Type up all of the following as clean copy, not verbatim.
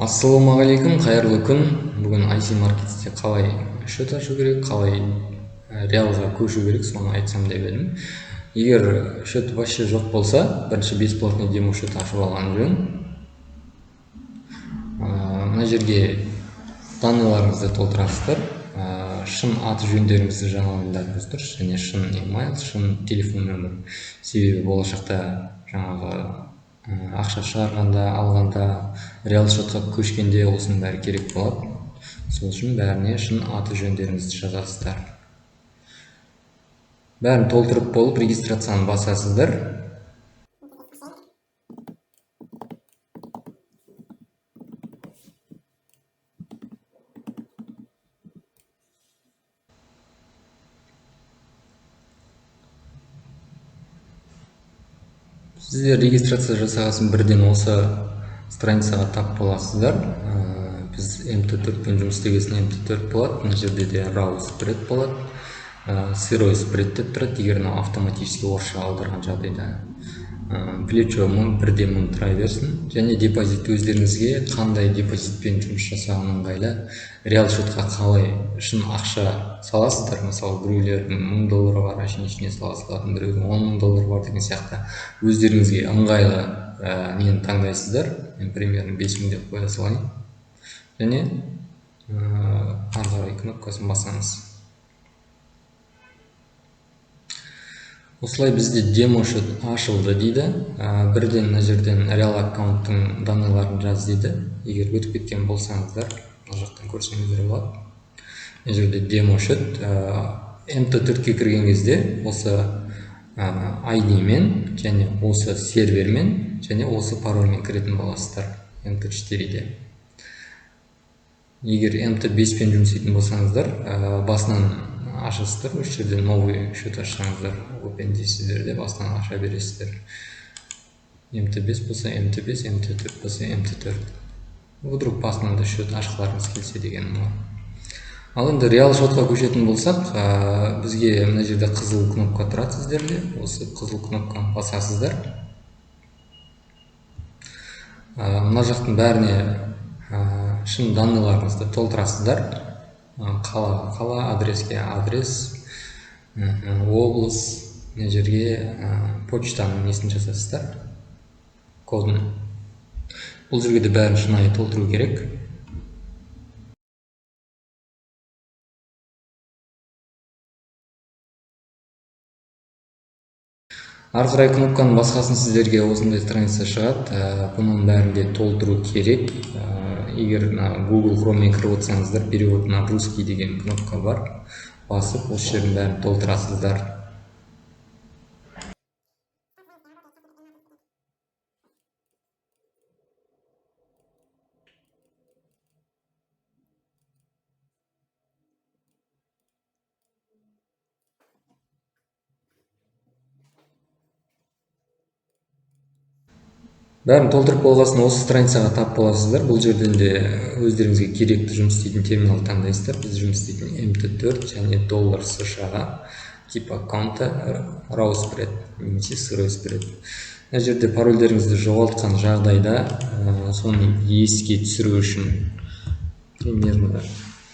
Ассалаумағалейкум, қайырлы күн. Бүгін IC маркетте қалай шөт ашу керек, қалай реалға көшу керек, соны айтсам деп едім. Егер шөт вообще жоқ болса, бірінші бесплатный демо шөт ашып алған жөн. Мына жерге данныйларыңызды толтырасыздар. Шын аты жөндеріңізді жаңалаңдарыңыз дұрыс, және шын email, шын телефон нөмір. Себебі болашақта жаңағы ақша шығарғанда, алғанда, реал шотқа көшкенде осының бәрі керек болады. Сол үшін бәріне шын аты жөндеріңізді жазасыздар. Бәрін толтырып болып, регистрацияны басасыздар. Сіздер регистрация жасағасын бірден осы страницаға тап боласыздар. Біз MT4 пен жұмыс істегесін MT4 болады. Мына жерде де raw spread болады. Сырой spread деп тұрады, егер автоматически орысша аударған жағдайда. Плечо бірден мың тұра берсін. Және депозит өздеріңізге қандай депозитпен жұмыс жасаған ыңғайлы. Реал шотқа қалай шын ақша саласыздар. Мысалы, біреулердің $1000 бар, ішіне саласыздар, біреудің $10,000 бар деген сияқты. Өздеріңізге ыңғайлы нені таңдайсыздар. Мен примерно 5000 деп қоя салайын. Және ары қарай кнопкасын басаңыз. Осылай бізде демо шот ашылды дейді. Бірден мына жерден реал аккаунттың данныйларын жаз дейді. Егер өтіп кеткен болсаңыздар, мына жақтан көрсеңіздер болады. Мына жерде демо шот MT4-ке кірген кезде осы ID мен және осы сервермен және осы парольмен кіретін боласыздар MT4-де. Егер MT5 пен жұмыс істейтін болсаңыздар, басынан ашасыздар, осы жерде новый шөт ашсаңыздар, open дейсіздер де басынан аша бересіздер. MT5 болса MT5, MT4 болса MT4. Вдруг басынан да шөт ашқыларыңыз келсе деген бұл. Ал енді реал шотқа көшетін болсақ, бізге мына жерде қызыл кнопка тұрады сіздерде. Осы қызыл кнопканы басасыздар. Мына жақтың бәріне шын данныйларыңызды толтырасыздар. Қала, адреске адрес, облыс, мына жерге почтаның несін жазасыздар, кодын. Бұл жерге де бәрін шынайы толтыру керек. Ары қарай кнопканың басқасын сіздерге осындай страница шығады. Бұның бәрін де толтыру керек. Егер Google Chrome'мен кіріп отырсаңыздар, перевод на русский деген кнопка бар. Басып, осы жердің бәрін толтырасыздар. Бәрін толтырып болғасын осы страницаға тап боласыздар. Бұл жерден де өздеріңізге керекті жұмыс істейтін терминал таңдайсыздар. Біз жұмыс істейтін MT4 және доллар США-ға тип аккаунты raw spread немесе сырой spread. Мына жерде парольдеріңізді жоғалтқан жағдайда соны еске түсіру үшін примерно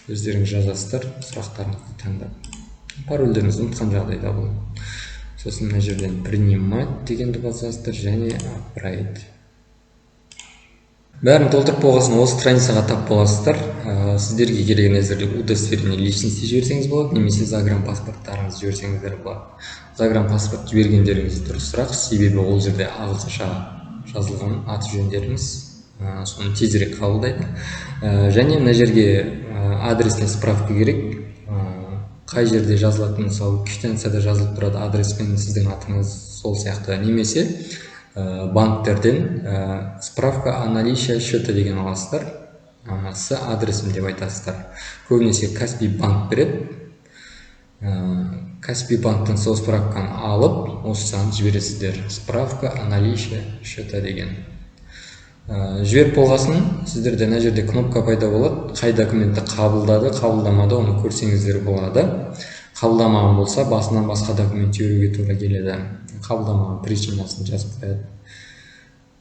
өздеріңіз жазасыздар, сұрақтарыңызды таңдап. Парольдеріңізді ұмытқан жағдайда бұл. Сосын мына жерден принимать дегенді басасыздар және upgrade. Бәрін толтырып болғасын осы страницаға тап боласыздар. Сіздерге керегін әзірлеп удостоверение личности жіберсеңіз болады, немесе загранпаспорттарыңызды жіберсеңіздер болады. Загранпаспорт жібергендеріңіз дұрысырақ, себебі ол жерде ағылшынша жазылған аты жөндеріңіз соны тезірек қабылдайды. Және мына жерге адресіне справка керек. Қай жерде жазылатын, мысалы, квитанцияда жазылып тұрады адреспен сіздің атыңыз, сол сияқты. Немесе банктерден справка о наличии счета деген аласыздар. С адресім деп айтасыздар. Көбінесе Каспий банк береді. Каспий банктан сол справканы алып, осыны жібересіздер. Справка о наличии счета деген. Жіберіп болғасын, сіздерде мына жерде кнопка пайда болады. Қай документті қабылдады, қабылдамады, оны көрсеңіздер болады. Қабылдамаған болса, басынан басқа документ жіберуге тура келеді. Қабылдамаған причинасын жазып қояды.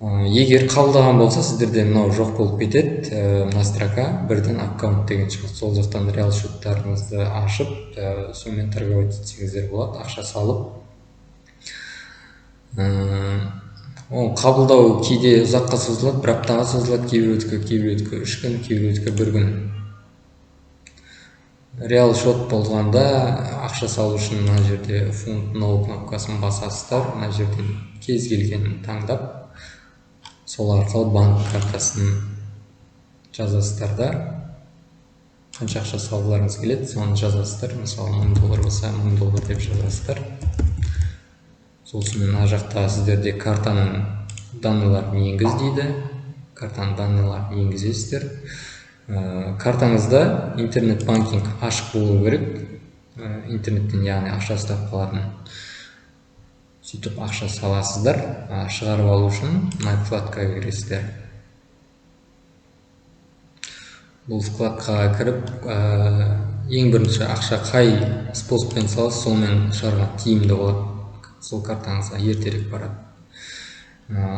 Егер қабылдаған болса, сіздерде мынау жоқ болып кетеді. Мына строка бірден аккаунт деген шығады. Сол жақтан реал счеттарыңызды ашып, сонымен торговать етсеңіздер болады, ақша салып. Ол қабылдау кейде ұзаққа созылады, бір аптаға созылады, кейбіреудікі 3 күн, кейбіреудікі 1 күн. Реал счет болғанда ақша салу үшін мына жерде фунт no кнопкасын басасыздар. Мына жерден кез келгенін таңдап, сол арқылы банк картасын жазасыздар да, қанша ақша салғыларыңыз келеді, соны жазасыздар. Мысалы $1000 болса $1000 деп жазасыздар. Сосын мына жақта сіздерде картаның данныйларын енгіз дейді. Картаның данныйларын енгізесіздер. Картаңызда интернет банкинг ашық болу керек. Интернеттен, яғни ақша ұстап қалатын. Сөйтіп ақша саласыздар. Шығарып алу үшін мына вкладкаға кіресіздер. Бұл вкладкаға кіріп, ең бірінші ақша қай способпен саласыз, сонымен шығарған тиімді болады. Сол картаңызға ертерек барады.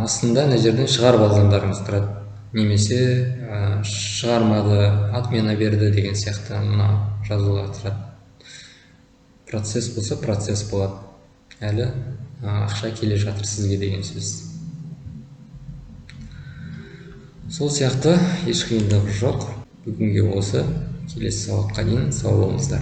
Астында мына жерден шығарып алғандарыңыз тұрады. Немесе шығармады, отмена берді деген сияқты мына жазулар тұрады. Процесс болса, процесс болады. Әлі ақша келе жатыр сізге деген сөз. Сол сияқты еш қиындығы жоқ. Бүгінге осы. Келесі сабаққа дейін сау болыңыздар.